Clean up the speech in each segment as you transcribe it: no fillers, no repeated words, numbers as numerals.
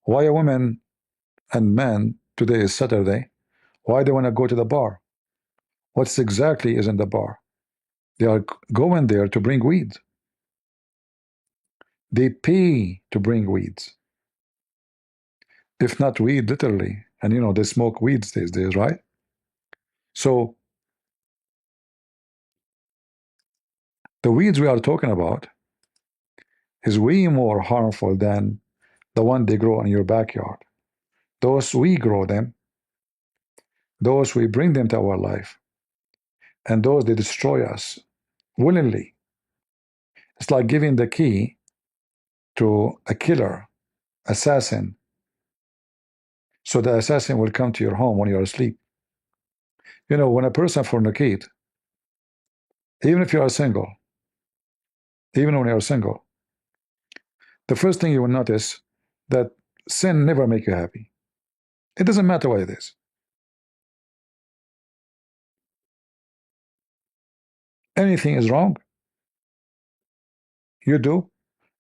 Why a woman and men today is Saturday? Why they want to go to the bar? What's exactly is in the bar? They are going there to bring weed. They pay to bring weeds. If not weed, literally. And you know, they smoke weeds these days, right? So the weeds we are talking about is way more harmful than the one they grow in your backyard. Those we grow them, those we bring them to our life, and those they destroy us willingly. It's like giving the key to a killer, assassin, so the assassin will come to your home when you're asleep. You know, when a person fornicate, even if you are single, even when you're single, the first thing you will notice that sin never make you happy. It doesn't matter what it is. Anything is wrong, you do,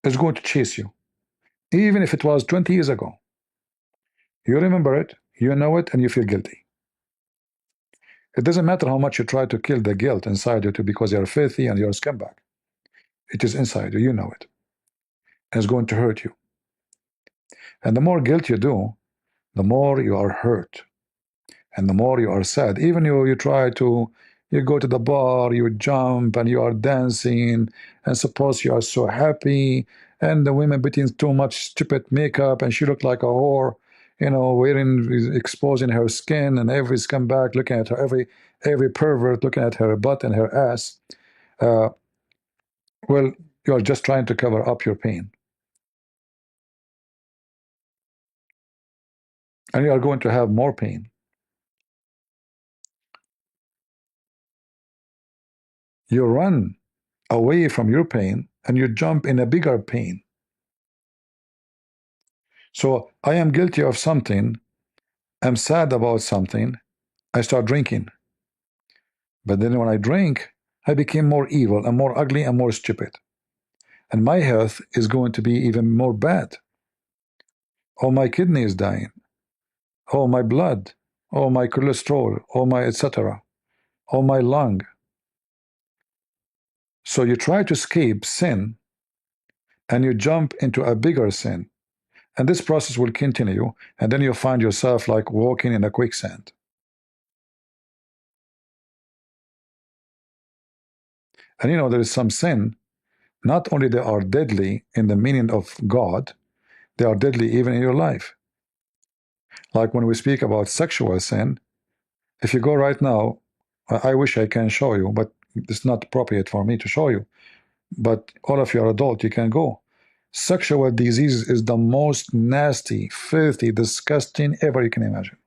is going to chase you. Even if it was 20 years ago. You remember it, you know it, and you feel guilty. It doesn't matter how much you try to kill the guilt inside you because you're filthy and you're a scumbag. It is inside you, you know it. And it's going to hurt you. And the more guilt you do, the more you are hurt. And the more you are sad. Even you try to, you go to the bar, you jump, and you are dancing, and suppose you are so happy, and the women putting too much stupid makeup, and she looked like a whore, you know, wearing, exposing her skin, and every scumbag looking at her, every pervert looking at her butt and her ass. Uh, well, you are just trying to cover up your pain. And you are going to have more pain. You run away from your pain and you jump in a bigger pain. So I am guilty of something, I'm sad about something, I start drinking. But then when I drink, I became more evil and more ugly and more stupid. And my health is going to be even more bad. Oh, my kidney is dying. Oh, my blood. Oh, my cholesterol. Oh, my etc. Oh, my lung. So you try to escape sin and you jump into a bigger sin. And this process will continue, and then you'll find yourself like walking in a quicksand. And you know, there is some sin, not only they are deadly in the meaning of God, they are deadly even in your life. Like when we speak about sexual sin, if you go right now, I wish I can show you, but it's not appropriate for me to show you. But all of you are adult, you can go. Sexual disease is the most nasty, filthy, disgusting ever you can imagine.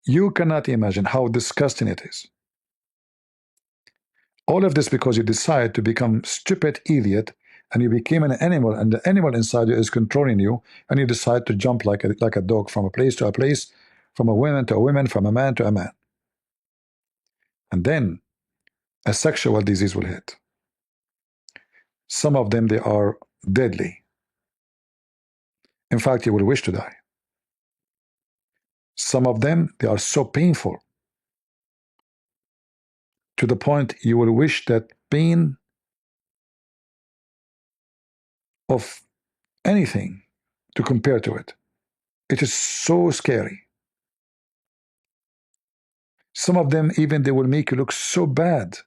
You cannot imagine how disgusting it is. All of this because you decide to become stupid idiot and you became an animal and the animal inside you is controlling you and you decide to jump like a dog from a place to a place, from a woman to a woman, from a man to a man. And then a sexual disease will hit. Some of them, they are deadly. In fact, you will wish to die. Some of them, they are so painful to the point you will wish that pain of anything to compare to it. It is so scary. Some of them, even they will make you look so bad.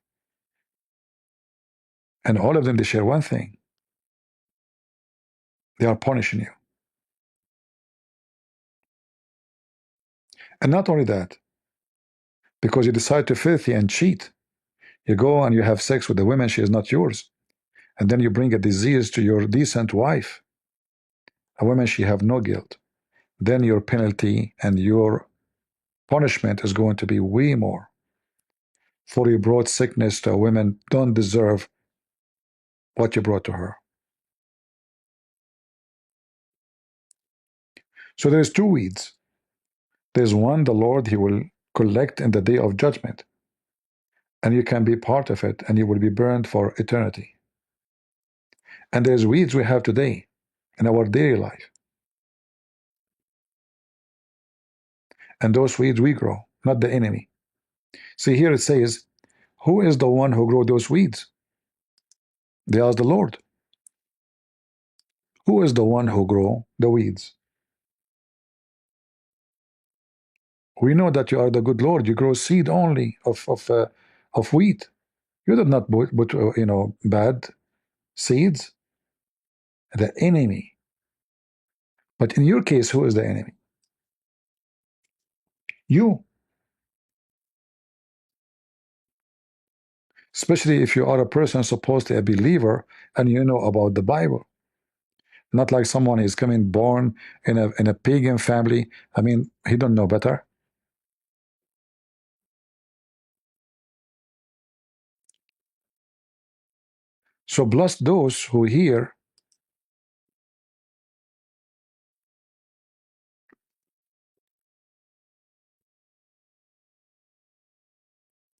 And all of them, they share one thing. They are punishing you. And not only that, because you decide to filthy and cheat, you go and you have sex with a woman, she is not yours. And then you bring a disease to your decent wife, a woman she have no guilt. Then your penalty and your punishment is going to be way more. For you brought sickness to a woman, don't deserve what you brought to her. So there's two weeds. There's one, the Lord, he will collect in the day of judgment. And you can be part of it, and you will be burned for eternity. And there's weeds we have today. in our daily life. And those weeds we grow, not the enemy. See, here it says, who is the one who grew those weeds? They asked the Lord. Who is the one who grew the weeds? We know that you are the good Lord. You grow seed only of wheat. You did not put bad seeds. The enemy. But in your case, who is the enemy? You. Especially if you are a person supposed to be a believer and you know about the Bible. Not like someone is coming born in a pagan family. I mean, he don't know better. So bless those who hear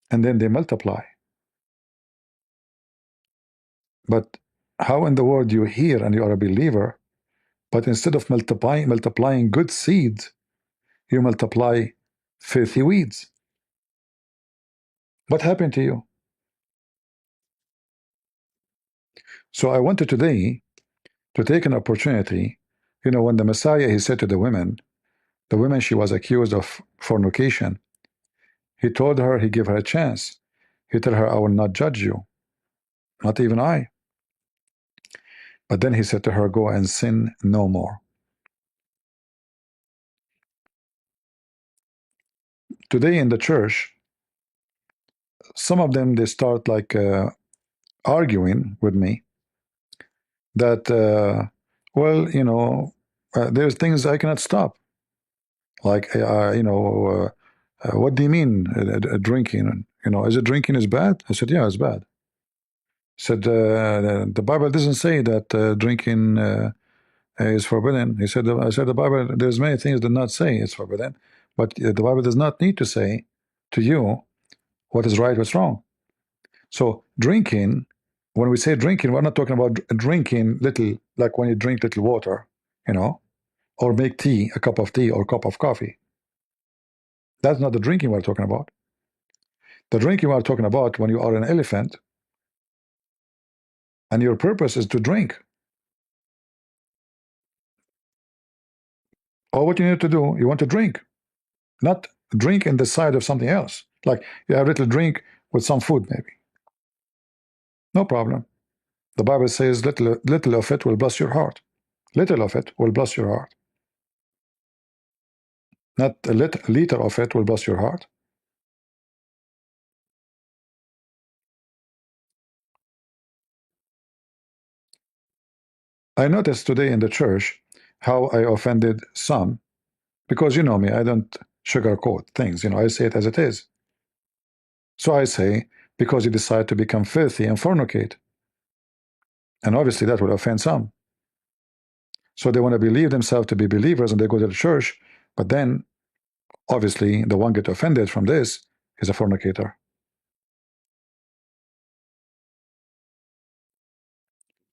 and then they multiply. But how in the world you hear and you are a believer, but instead of multiplying good seeds, you multiply filthy weeds? What happened to you? So I wanted today to take an opportunity. When the Messiah, he said to the woman she was accused of fornication, he told her, he gave her a chance. He told her, I will not judge you, not even I. But then he said to her, go and sin no more. Today in the church, some of them, they start like arguing with me that, well, there's things I cannot stop. Like, what do you mean drinking? Is it drinking is bad? I said, yeah, it's bad. Said, the Bible doesn't say that drinking is forbidden. He said, I said, the Bible, there's many things that not say it's forbidden, but the Bible does not need to say to you what is right, what's wrong. So drinking, when we say drinking, we're not talking about drinking little, like when you drink little water, or make tea, a cup of tea or a cup of coffee. That's not the drinking we're talking about. The drinking we're talking about when you are an elephant and your purpose is to drink. Or what you need to do, you want to drink, not drink in the side of something else. Like you have a little drink with some food, maybe. No problem. The Bible says little of it will bless your heart. Little of it will bless your heart. Not a liter of it will bless your heart. I noticed today in the church how I offended some, because you know me, I don't sugarcoat things. I say it as it is. So I say, because you decide to become filthy and fornicate. And obviously that will offend some. So they want to believe themselves to be believers and they go to the church, but then obviously the one get offended from this is a fornicator.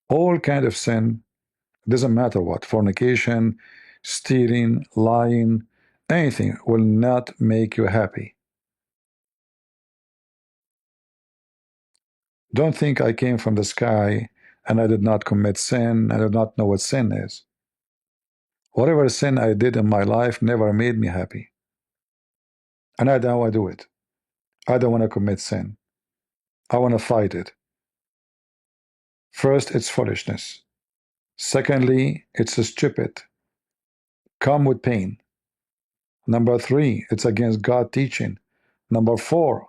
All kind of sin, doesn't matter what, fornication, stealing, lying, anything will not make you happy. Don't think I came from the sky and I did not commit sin. I do not know what sin is. Whatever sin I did in my life never made me happy. And I don't want to do it. I don't want to commit sin. I want to fight it. First, it's foolishness. Secondly, it's stupid. Come with pain. Number three, it's against God teaching. Number four,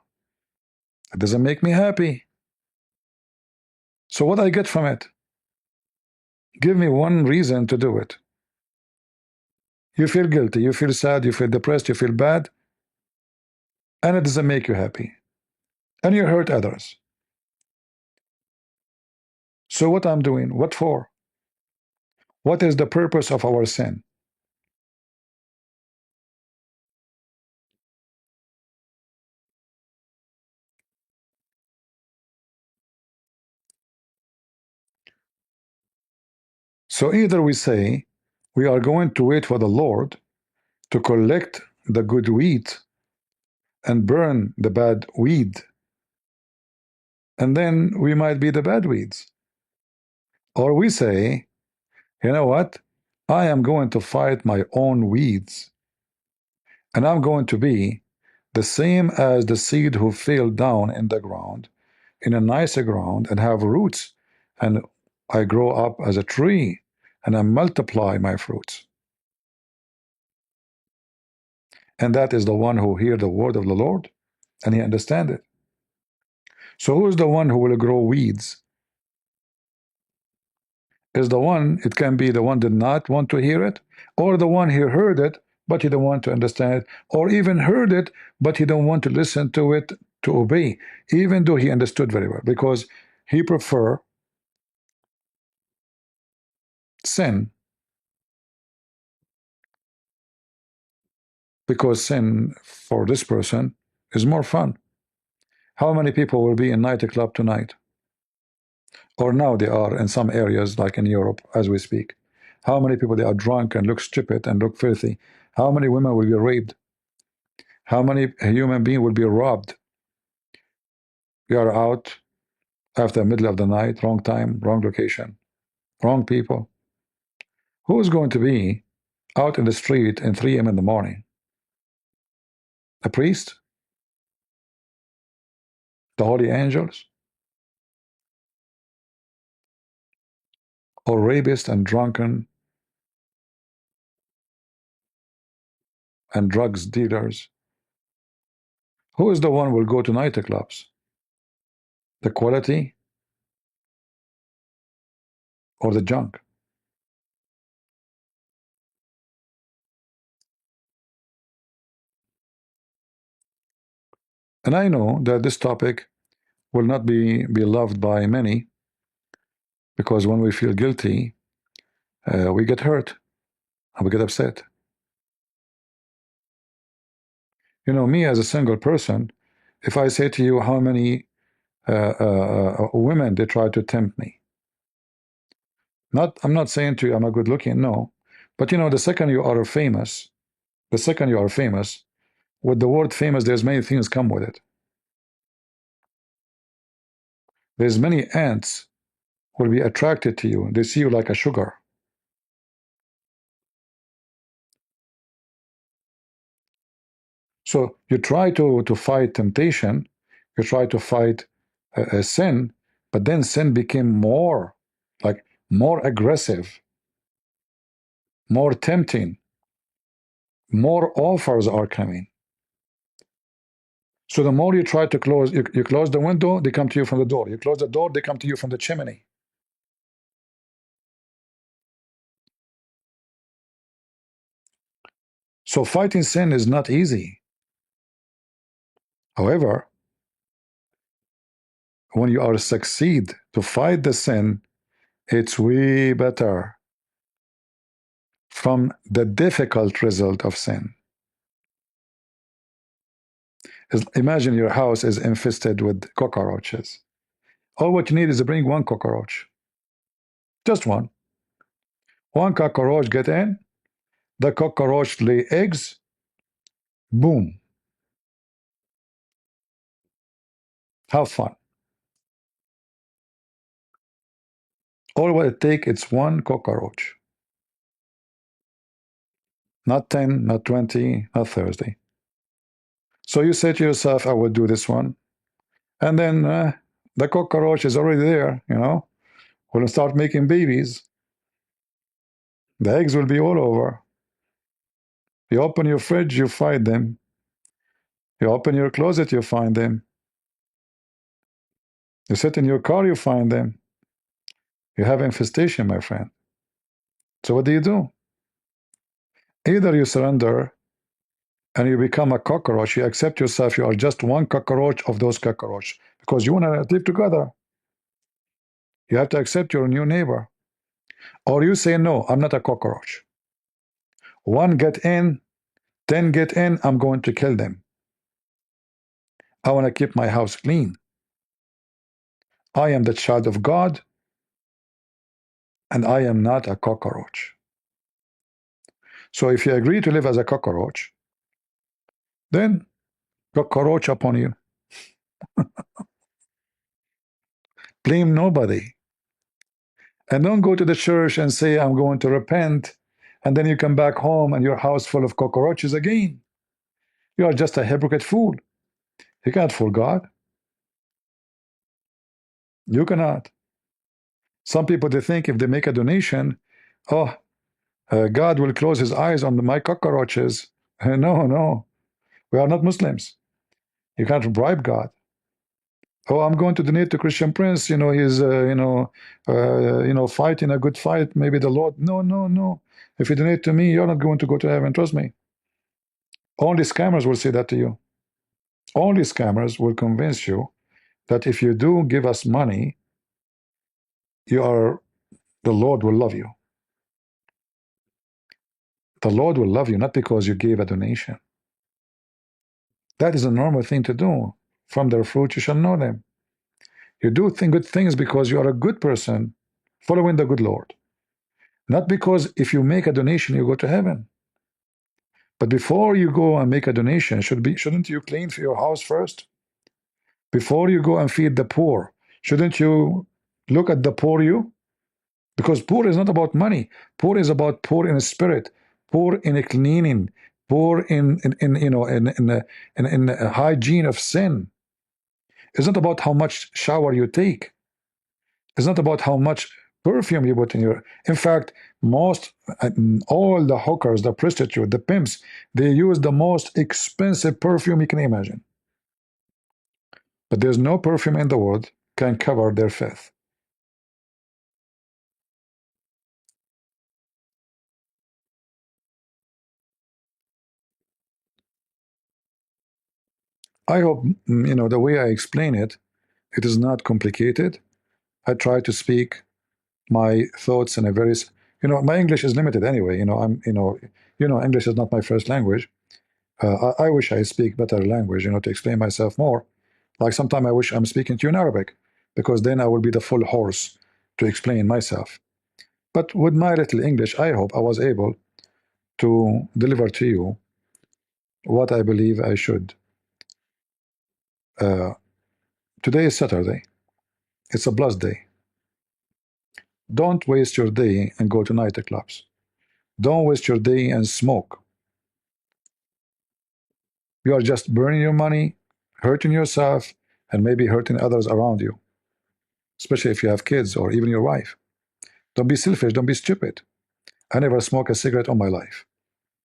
it doesn't make me happy. So what I get from it? Give me one reason to do it. You feel guilty, you feel sad, you feel depressed, you feel bad, and it doesn't make you happy. And you hurt others. So what I'm doing, what for? What is the purpose of our sin? So either we say we are going to wait for the Lord to collect the good wheat and burn the bad weed, and then we might be the bad weeds. Or we say, you know what? I am going to fight my own weeds, and I'm going to be the same as the seed who fell down in the ground, in a nicer ground, and have roots, and I grow up as a tree, and I multiply my fruits. And that is the one who hear the word of the Lord, and he understand it. So who is the one who will grow weeds? Is the one, it can be the one did not want to hear it, or the one who heard it, but he don't want to understand it, or even heard it, but he don't want to listen to it, to obey, even though he understood very well, because he prefer sin, because sin for this person is more fun. How many people will be in nightclub tonight? Or now they are in some areas like in Europe as we speak. How many people they are drunk and look stupid and look filthy? How many women will be raped? How many human beings will be robbed? You are out after the middle of the night, wrong time, wrong location, wrong people. Who is going to be out in the street at 3 a.m. in the morning? A priest? The holy angels? Or rapists and drunken and drugs dealers? Who is the one who will go to nightclubs? The quality or the junk? And I know that this topic will not be loved by many, because when we feel guilty, we get hurt and we get upset. You know, me as a single person, if I say to you how many women they try to tempt me, I'm not saying to you I'm a good looking, no, but you know, the second you are famous, with the word famous, there's many things come with it. There's many ants will be attracted to you. They see you like a sugar. So you try to fight temptation, you try to fight sin, but then sin became more, like, more aggressive, more tempting, more offers are coming. So the more you try to close, you close the window, they come to you from the door. You close the door, they come to you from the chimney. So fighting sin is not easy. However, when you are succeed to fight the sin, it's way better from the difficult result of sin. Imagine your house is infested with cockroaches. All what you need is to bring one cockroach. Just one. One cockroach get in, the cockroach lay eggs, boom. Have fun. All what it take is one cockroach. Not 10, not 20, not 30. So you say to yourself, I will do this one. And then the cockroach is already there, you know. Will start making babies. The eggs will be all over. You open your fridge, you find them. You open your closet, you find them. You sit in your car, you find them. You have infestation, my friend. So what do? Either you surrender and you become a cockroach, you accept yourself, you are just one cockroach of those cockroaches, because you want to live together. You have to accept your new neighbor. Or you say, no, I'm not a cockroach. One get in, 10 get in, I'm going to kill them. I want to keep my house clean. I am the child of God. and I am not a cockroach. So if you agree to live as a cockroach, then cockroach upon you. Blame nobody. And don't go to the church and say, I'm going to repent, and then you come back home and your house full of cockroaches again. You are just a hypocrite fool. You can't fool God. You cannot. Some people, they think if they make a donation, oh, God will close his eyes on my cockroaches. No, no. We are not Muslims. You can't bribe God. Oh, I'm going to donate to Christian Prince. You know, he's fighting a good fight. Maybe the Lord. No, no, no. If you donate to me, you're not going to go to heaven. Trust me. Only scammers will say that to you. Only scammers will convince you that if you do give us money, the Lord will love you. The Lord will love you not because you gave a donation. That is a normal thing to do. From their fruit you shall know them. You do good things because you are a good person following the good Lord. Not because if you make a donation you go to heaven. But before you go and make a donation, shouldn't you clean for your house first? Before you go and feed the poor, shouldn't you look at the poor you? Because poor is not about money. Poor is about poor in spirit, poor in a cleaning, poor in a hygiene of sin. It's not about how much shower you take. It's not about how much perfume you put in your. In fact, all the hookers, the prostitutes, the pimps, they use the most expensive perfume you can imagine. But there's no perfume in the world can cover their filth. I hope the way I explain it, it is not complicated. I try to speak my thoughts in a very, my English is limited anyway. English is not my first language. I wish I speak better language, to explain myself more. Like sometimes I wish I'm speaking to you in Arabic, because then I will be the full horse to explain myself. But with my little English, I hope I was able to deliver to you what I believe I should. Today is Saturday. It's a blessed day. Don't waste your day and go to nightclubs. Don't waste your day and smoke. You are just burning your money, hurting yourself, and maybe hurting others around you, especially if you have kids or even your wife. Don't be selfish. Don't be stupid. I never smoked a cigarette all my life.